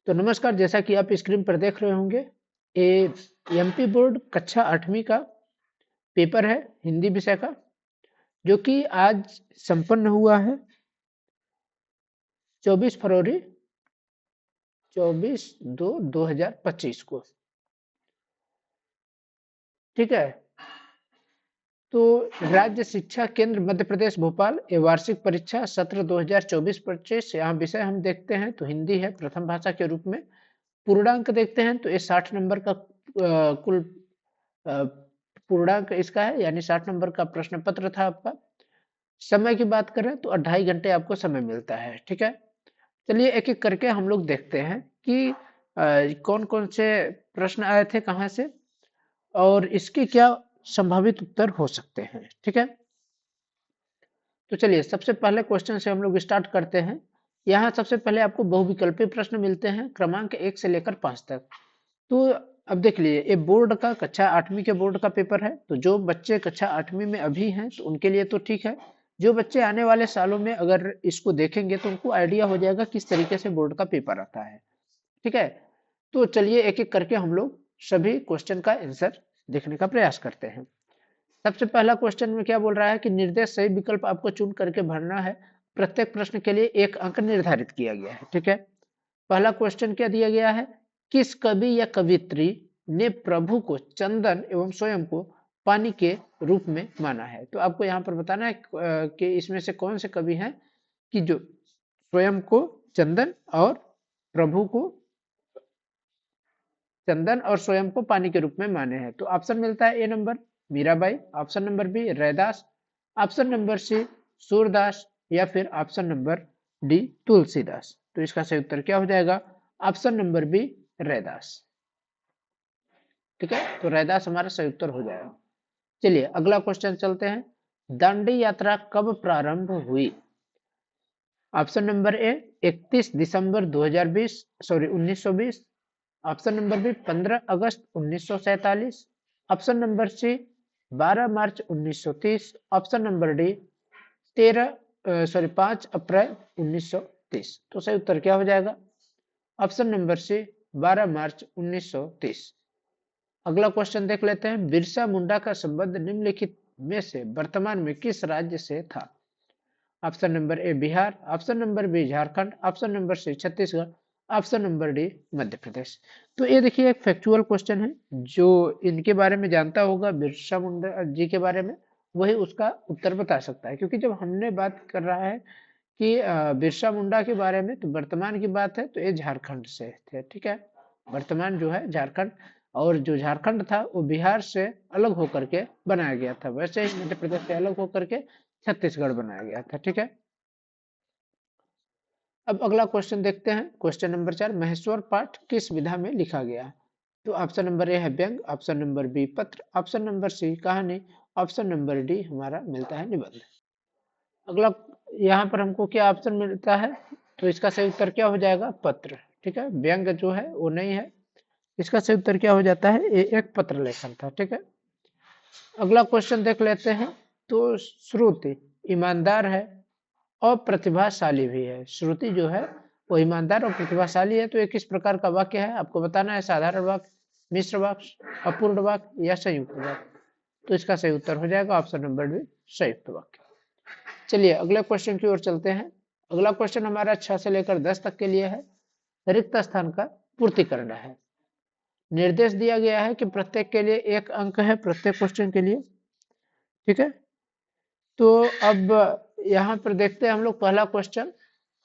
तो नमस्कार, जैसा कि आप स्क्रीन पर देख रहे होंगे, ये एमपी बोर्ड कक्षा 8वीं का पेपर है हिंदी विषय का, जो कि आज संपन्न हुआ है 24 फरवरी 24/2/2025 को। ठीक है। तो राज्य शिक्षा केंद्र मध्य प्रदेश भोपाल ये वार्षिक परीक्षा सत्र 2024-25, यहाँ विषय हम देखते हैं तो हिंदी है प्रथम भाषा के रूप में। पूर्णांक देखते हैं तो ये 60 नंबर का कुल अ, पूर्णांक इसका है, यानी 60 नंबर का प्रश्न पत्र था आपका। समय की बात करें तो 2.5 घंटे आपको समय मिलता है। ठीक है। चलिए एक एक करके हम लोग देखते हैं कि कौन कौन से प्रश्न आए थे कहाँ से और इसके क्या संभावित उत्तर हो सकते हैं। ठीक है। तो चलिए सबसे पहले क्वेश्चन से हम लोग स्टार्ट करते हैं। यहाँ सबसे पहले आपको बहुविकल्पीय प्रश्न मिलते हैं क्रमांक 1 से लेकर 5 तक। तो अब देख लीजिए, ये बोर्ड का कक्षा 8वीं के बोर्ड का पेपर है, तो जो बच्चे कक्षा 8वीं में अभी हैं तो उनके लिए तो ठीक है। जो बच्चे आने वाले सालों में अगर इसको देखेंगे तो उनको आइडिया हो जाएगा किस तरीके से बोर्ड का पेपर आता है। ठीक है। तो चलिए एक एक करके हम लोग सभी क्वेश्चन का आंसर देखने का प्रयास करते हैं। सबसे पहला क्वेश्चन में क्या बोल रहा है कि निर्देश सही विकल्प आपको चुन करके भरना है। प्रत्येक प्रश्न के लिए 1 अंक निर्धारित किया गया है। ठीक है। पहला क्वेश्चन क्या दिया गया है, किस कवि या कवित्री ने प्रभु को चंदन एवं स्वयं को पानी के रूप में माना है। तो आपको यहाँ पर बताना है कि इसमें से कौन से कवि हैं कि जो स्वयं को चंदन और प्रभु को चंदन और स्वयं को पानी के रूप में माने हैं। तो ऑप्शन मिलता है A number Mirabai, option number B Raidas, option number C Surdas या फिर ऑप्शन नंबर डी तुलसीदास। तो इसका सही उत्तर क्या हो जाएगा, ऑप्शन नंबर बी रैदास। ठीक है। तो रैदास हमारा सही उत्तर हो जाएगा। चलिए अगला क्वेश्चन चलते हैं, दांडी यात्रा कब प्रारंभ हुई। ऑप्शन नंबर ए 31 दिसंबर 2020 सॉरी 1920, ऑप्शन नंबर बी 15 अगस्त 1947, ऑप्शन नंबर सी 12 मार्च 1930, ऑप्शन नंबर डी 5 अप्रैल 1930। तो सही उत्तर क्या हो जाएगा, ऑप्शन नंबर सी 12 मार्च 1930। अगला क्वेश्चन देख लेते हैं, बिरसा मुंडा का संबंध निम्नलिखित में से वर्तमान में किस राज्य से था। Option number A Bihar, option number B Jharkhand, option number C Chhattisgarh, option number D Madhya Pradesh. तो ये देखिए एक फैक्चुअल क्वेश्चन है, जो इनके बारे में जानता होगा बिरसा मुंडा जी के बारे में वही उसका उत्तर बता सकता है। क्योंकि जब हमने बात कर रहा है कि बिरसा मुंडा के बारे में तो वर्तमान की बात है तो ये झारखंड से थे। ठीक है। वर्तमान जो है झारखंड, और जो झारखंड था वो बिहार से अलग होकर के बनाया गया था, वैसे ही मध्य प्रदेश से अलग होकर के छत्तीसगढ़ बनाया गया था। ठीक है। अब अगला क्वेश्चन देखते हैं, क्वेश्चन नंबर 4, महेश्वर पाठ किस विधा में लिखा गया है। तो ऑप्शन नंबर ए है व्यंग, ऑप्शन नंबर बी पत्र, ऑप्शन नंबर सी कहानी, ऑप्शन नंबर डी हमारा मिलता है निबंध। अगला यहाँ पर हमको क्या ऑप्शन मिलता है, तो इसका सही उत्तर क्या हो जाएगा, पत्र। ठीक है। व्यंग जो है वो नहीं है, इसका सही उत्तर क्या हो जाता है, ये एक पत्र लेखन था। ठीक है। अगला क्वेश्चन देख लेते हैं, तो श्रुति ईमानदार है और प्रतिभाशाली भी है। श्रुति जो है वो ईमानदार और प्रतिभाशाली है। तो ये किस प्रकार का वाक्य है आपको बताना है, साधारण वाक्य, मिश्र वाक्य, अपूर्ण वाक्य या संयुक्त वाक्य। तो इसका सही उत्तर हो जाएगा ऑप्शन नंबर बी संयुक्त वाक्य। चलिए अगले क्वेश्चन की ओर चलते हैं। अगला क्वेश्चन हमारा 6 से लेकर 10 तक के लिए है, रिक्त स्थान का पूर्ति करना है। निर्देश दिया गया है कि प्रत्येक के लिए 1 अंक है, प्रत्येक क्वेश्चन के लिए। ठीक है। तो अब यहाँ पर देखते हैं हम लोग पहला क्वेश्चन,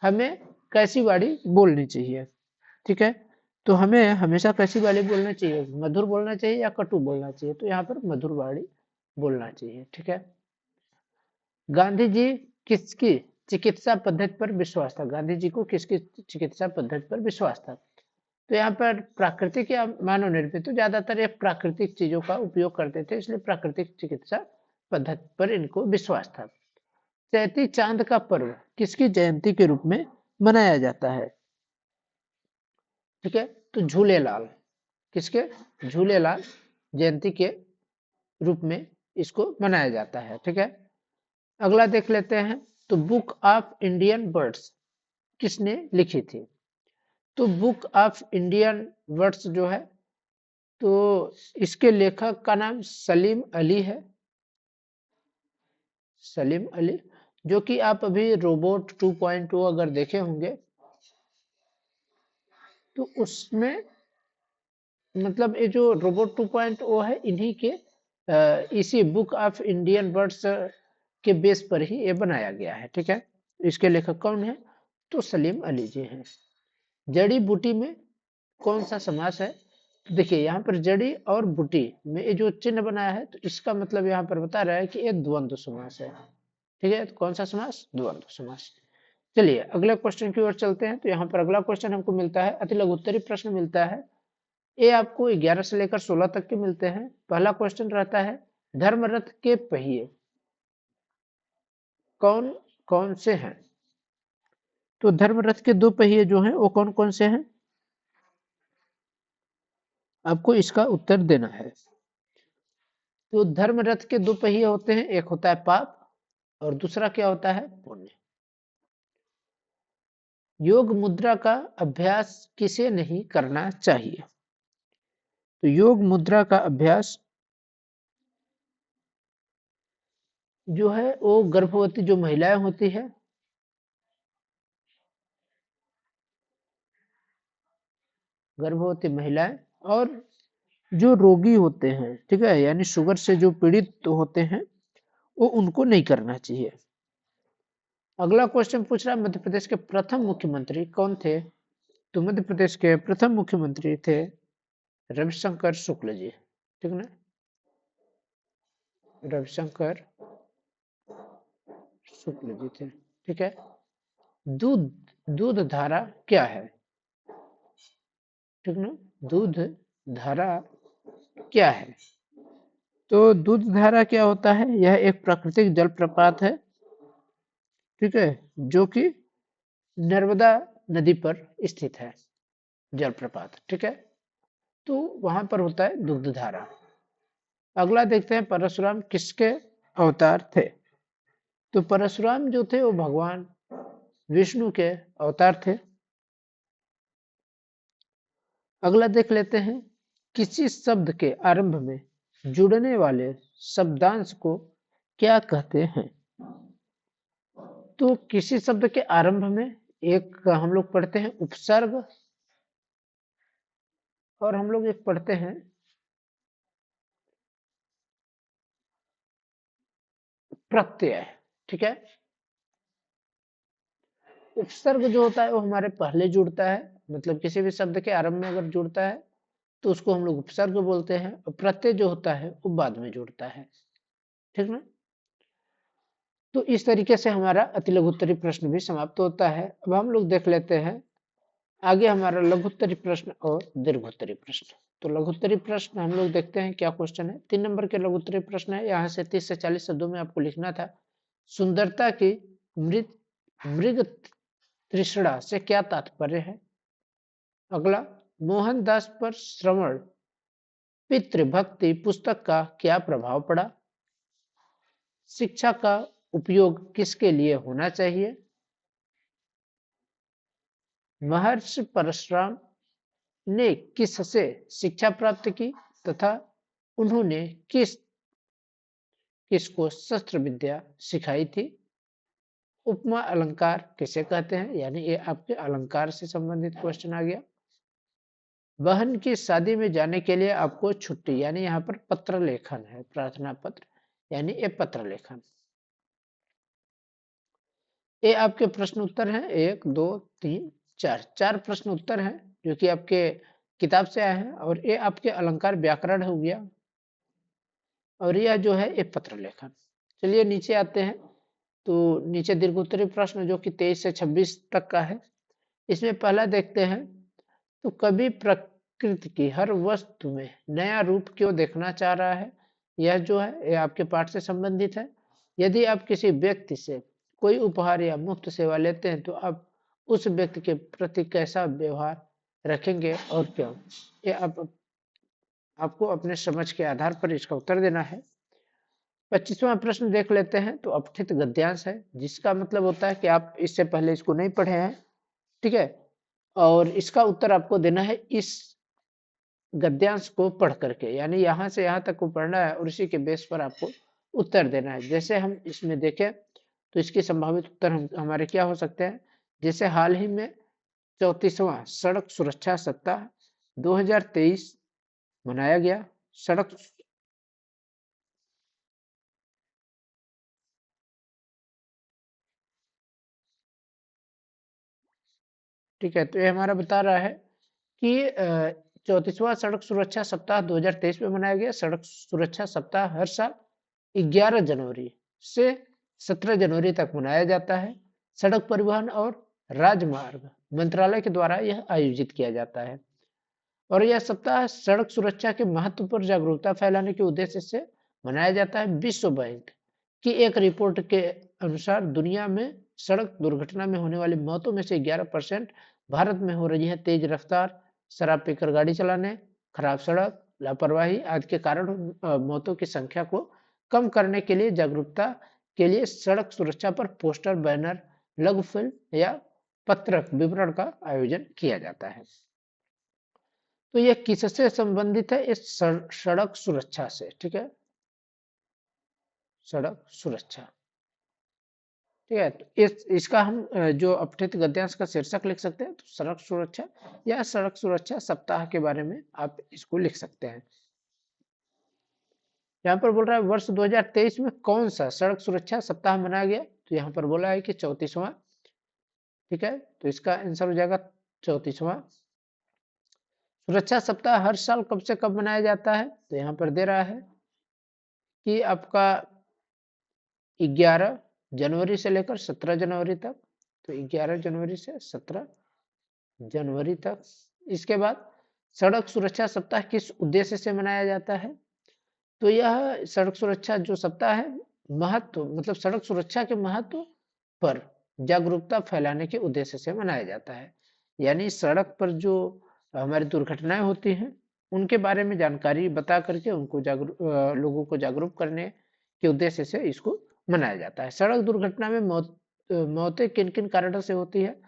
हमें कैसी वाणी बोलनी चाहिए। ठीक है। तो हमें हमेशा कैसी वाणी बोलना चाहिए, मधुर बोलना चाहिए या कटु बोलना चाहिए। तो यहाँ पर मधुर वाणी बोलना चाहिए। ठीक है। गांधी जी किसकी चिकित्सा पद्धति पर विश्वास था, गांधी जी को किसकी चिकित्सा पद्धति पर विश्वास था। तो यहाँ पर प्राकृतिक या मानव निर्मित, तो ज्यादातर ये प्राकृतिक चीजों का उपयोग करते थे, इसलिए प्राकृतिक चिकित्सा पद्धति पर इनको विश्वास था। चैती चांद का पर्व किसकी जयंती के रूप में मनाया जाता है। ठीक है। तो झूलेलाल, किसके, झूलेलाल जयंती के रूप में इसको मनाया जाता है। ठीक है। अगला देख लेते हैं, तो बुक ऑफ इंडियन बर्ड्स किसने लिखी थी। तो बुक ऑफ इंडियन वर्ड्स जो है, तो इसके लेखक का नाम सलीम अली है, सलीम अली, जो कि आप अभी रोबोट 2.0 अगर देखे होंगे तो उसमें मतलब ये जो रोबोट 2.0 है इन्हीं के इसी बुक ऑफ इंडियन वर्ड्स के बेस पर ही ये बनाया गया है। ठीक है, इसके लेखक कौन है? तो सलीम अली जी हैं। जड़ी बूटी में कौन सा समास है? तो देखिए यहाँ पर जड़ी और बूटी में ये जो चिन्ह बनाया है तो इसका मतलब यहाँ पर बता रहा है कि ये द्वंद्व समास है। ठीक है, तो कौन सा समास? द्वंद्व समास। चलिए अगले क्वेश्चन की ओर चलते हैं। तो यहाँ पर अगला क्वेश्चन हमको मिलता है, अति लघु उत्तरीय प्रश्न मिलता है। ये आपको 11 से लेकर 16 तक के मिलते हैं। पहला क्वेश्चन रहता है, धर्मरथ के पहिए कौन कौन से हैं? तो धर्मरथ के दो पहिए जो हैं वो कौन कौन से हैं? आपको इसका उत्तर देना है। तो धर्मरथ के दो पहिए होते हैं, एक होता है पाप और दूसरा क्या होता है? पुण्य। योग मुद्रा का अभ्यास किसे नहीं करना चाहिए? तो योग मुद्रा का अभ्यास जो है वो गर्भवती जो महिलाएं होती है, गर्भवती महिलाएं और जो रोगी होते हैं, ठीक है, यानी शुगर से जो पीड़ित होते हैं, वो उनको नहीं करना चाहिए। अगला क्वेश्चन पूछ रहा है, मध्य प्रदेश के प्रथम मुख्यमंत्री कौन थे? तो मध्य प्रदेश के प्रथम मुख्यमंत्री थे रविशंकर शुक्ल जी। ठीक ना, रविशंकर शुक्ल जी थे। ठीक है, दूध दूध धारा क्या है? ठीक ना, दूध धारा क्या है? तो दूध धारा क्या होता है? यह एक प्राकृतिक जलप्रपात है, ठीक है, जो कि नर्मदा नदी पर स्थित है जलप्रपात। ठीक है, तो वहां पर होता है दुग्ध धारा। अगला देखते हैं, परशुराम किसके अवतार थे? तो परशुराम जो थे वो भगवान विष्णु के अवतार थे। अगला देख लेते हैं, किसी शब्द के आरंभ में जुड़ने वाले शब्दांश को क्या कहते हैं? तो किसी शब्द के आरंभ में एक हम लोग पढ़ते हैं उपसर्ग और हम लोग एक पढ़ते हैं प्रत्यय। ठीक है, उपसर्ग जो होता है वो हमारे पहले जुड़ता है, मतलब किसी भी शब्द के आरंभ में अगर जुड़ता है तो उसको हम लोग उपसर्ग बोलते हैं, और प्रत्यय जो होता है वो बाद में जुड़ता है। ठीक ना, तो इस तरीके से हमारा अति लघुत्तरी प्रश्न भी समाप्त होता है। अब हम लोग देख लेते हैं आगे हमारा लघुत्तरी प्रश्न और दीर्घोत्तरी प्रश्न। तो लघुत्तरी प्रश्न हम लोग देखते हैं क्या क्वेश्चन है। 3 नंबर के लघुत्तरी प्रश्न है, यहाँ से 30 से 40 शब्दों में आपको लिखना था, सुंदरता की मृत मृग तृष्णा से क्या तात्पर्य है? अगला, मोहनदास पर श्रवण पितृभक्ति पुस्तक का क्या प्रभाव पड़ा? शिक्षा का उपयोग किसके लिए होना चाहिए? महर्षि परशुराम ने किससे शिक्षा प्राप्त की तथा उन्होंने किसको शस्त्र विद्या सिखाई थी? उपमा अलंकार किसे कहते हैं? यानी ये आपके अलंकार से संबंधित क्वेश्चन आ गया। बहन की शादी में जाने के लिए आपको छुट्टी, यानी यहाँ पर पत्र लेखन है, प्रार्थना पत्र, यानी ये पत्र लेखन। ये आपके प्रश्न उत्तर हैं, 1 2 3 4 4 प्रश्न उत्तर हैं जो कि आपके किताब से आए हैं, और ये आपके अलंकार व्याकरण हो गया, और यह जो है ये पत्र लेखन। चलिए नीचे आते हैं। तो नीचे दीर्घोत्तरी प्रश्न जो कि 23 से 26 तक का है। इसमें पहला देखते हैं, तो कवि प्रकृति की हर वस्तु में नया रूप क्यों देखना चाह रहा है? यह जो है ये आपके पाठ से संबंधित है। यदि आप किसी व्यक्ति से कोई उपहार या मुफ्त सेवा लेते हैं तो आप उस व्यक्ति के प्रति कैसा व्यवहार रखेंगे और क्यों? ये आपको अपने समझ के आधार पर इसका उत्तर देना है। 25वां प्रश्न देख लेते हैं। तो अपठित गद्यांश है, जिसका मतलब होता है कि आप इससे पहले इसको नहीं पढ़े हैं। ठीक है, और इसका उत्तर आपको देना है इस गद्यांश को पढ़ करके, यानी यहाँ से यहाँ तक को पढ़ना है और उसी के बेस पर आपको उत्तर देना है। जैसे हम इसमें देखें तो इसके संभावित उत्तर हमारे क्या हो सकते हैं। जैसे हाल ही में 34वां सड़क सुरक्षा सप्ताह 2023 मनाया गया। सड़क ठीक है, तो ये हमारा बता रहा है कि 34वां सड़क सुरक्षा सप्ताह 2023 में मनाया गया। सड़क सुरक्षा सप्ताह हर साल 11 जनवरी से 17 जनवरी तक मनाया जाता है। सड़क परिवहन और राजमार्ग मंत्रालय के द्वारा यह आयोजित किया जाता है और यह सप्ताह सड़क सुरक्षा के महत्व पर जागरूकता फैलाने के उद्देश्य से मनाया जाता है। विश्व बैंक की एक रिपोर्ट के अनुसार दुनिया में सड़क दुर्घटना में होने वाली मौतों में से 11% भारत में हो रही है तेज रफ्तार, शराब पीकर गाड़ी चलाने, खराब सड़क, लापरवाही आदि के कारण मौतों की संख्या को कम करने के लिए जागरूकता के लिए सड़क सुरक्षा पर पोस्टर, बैनर, लघु फिल्म या पत्रक विवरण का आयोजन किया जाता है। तो यह किससे संबंधित है? इस सड़क सुरक्षा से। ठीक है, सड़क सुरक्षा। ठीक है, तो इसका हम जो अपठित गद्यांश का शीर्षक लिख सकते हैं तो सड़क सुरक्षा या सड़क सुरक्षा सप्ताह के बारे में आप इसको लिख सकते हैं। यहाँ पर बोल रहा है वर्ष 2023 में कौन सा सड़क सुरक्षा सप्ताह मनाया गया, तो यहाँ पर बोला है कि 34वां। ठीक है, तो इसका आंसर हो जाएगा 34वां। सुरक्षा सप्ताह हर साल कब से कब मनाया जाता है, तो यहाँ पर दे रहा है कि आपका 11 जनवरी से लेकर 17 जनवरी तक। तो 11 जनवरी से 17 जनवरी तक। इसके बाद सड़क सुरक्षा सप्ताह किस उद्देश्य से मनाया जाता है, तो यह सड़क सुरक्षा जो सप्ताह है महत्व मतलब सड़क सुरक्षा के महत्व पर जागरूकता फैलाने के उद्देश्य से मनाया जाता है। यानी सड़क पर जो हमारी दुर्घटनाएं होती हैं उनके बारे में जानकारी बता करके उनको लोगों को जागरूक करने के उद्देश्य से इसको मनाया जाता है। सड़क दुर्घटना में मौतें किन किन कारणों से होती है,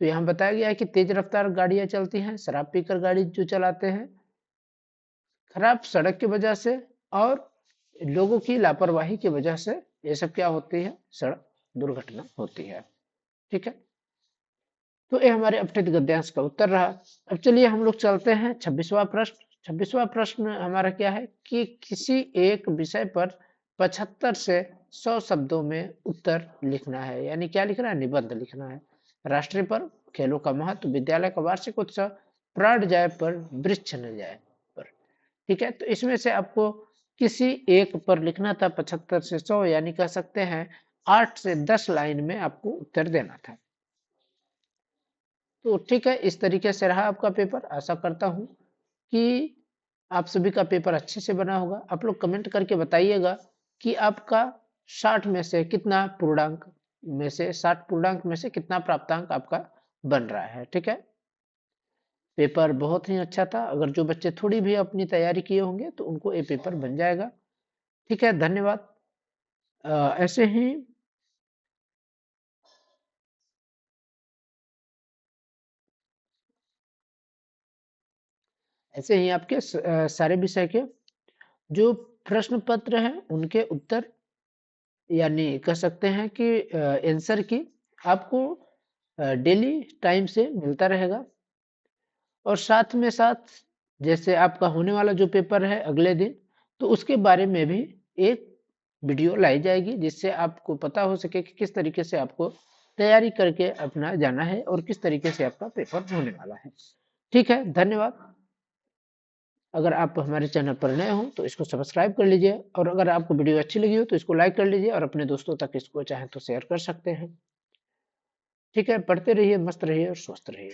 तो यहाँ बताया गया है कि तेज रफ्तार गाड़ियां चलती हैं, शराब पीकर गाड़ी जो चलाते हैं, खराब सड़क की वजह से और लोगों की लापरवाही की वजह से ये सब क्या होती है, सड़क दुर्घटना होती है। ठीक है, तो ये हमारे अपठित गद्यांश का उत्तर रहा। अब चलिए हम लोग चलते हैं 26वां प्रश्न। 26वां प्रश्न हमारा क्या है कि किसी एक विषय पर 75 से 100 शब्दों में उत्तर लिखना है। यानी क्या लिखना है, निबंध लिखना है। राष्ट्रीय पर्व, खेलों का महत्व, विद्यालय का वार्षिक उत्सव, प्राण जाए पर वृक्ष न जाए पर। ठीक है, तो इसमें से आपको किसी एक पर लिखना था 75 से 100, यानी कह सकते हैं 8 से 10 लाइन में आपको उत्तर देना था। तो ठीक है, इस तरीके से रहा आपका पेपर। आशा करता हूँ कि आप सभी का पेपर अच्छे से बना होगा। आप लोग कमेंट करके बताइएगा कि आपका 60 में से कितना पूर्णांक में से 60 पूर्णांक में से कितना प्राप्तांक आपका बन रहा है। ठीक है, पेपर बहुत ही अच्छा था। अगर जो बच्चे थोड़ी भी अपनी तैयारी किए होंगे तो उनको ये पेपर बन जाएगा। ठीक है, धन्यवाद। ऐसे ही आपके सारे विषय के जो प्रश्न पत्र हैं उनके उत्तर यानी कह सकते हैं कि आंसर की आपको डेली टाइम से मिलता रहेगा। और साथ में साथ जैसे आपका होने वाला जो पेपर है अगले दिन, तो उसके बारे में भी एक वीडियो लाई जाएगी जिससे आपको पता हो सके कि किस तरीके से आपको तैयारी करके अपना जाना है और किस तरीके से आपका पेपर होने वाला है। ठीक है, धन्यवाद। अगर आप हमारे चैनल पर नए हो तो इसको सब्सक्राइब कर लीजिए और अगर आपको वीडियो अच्छी लगी हो तो इसको लाइक कर लीजिए और अपने दोस्तों तक इसको चाहे तो शेयर कर सकते हैं। ठीक है, पढ़ते रहिए, मस्त रहिए और स्वस्थ रहिए।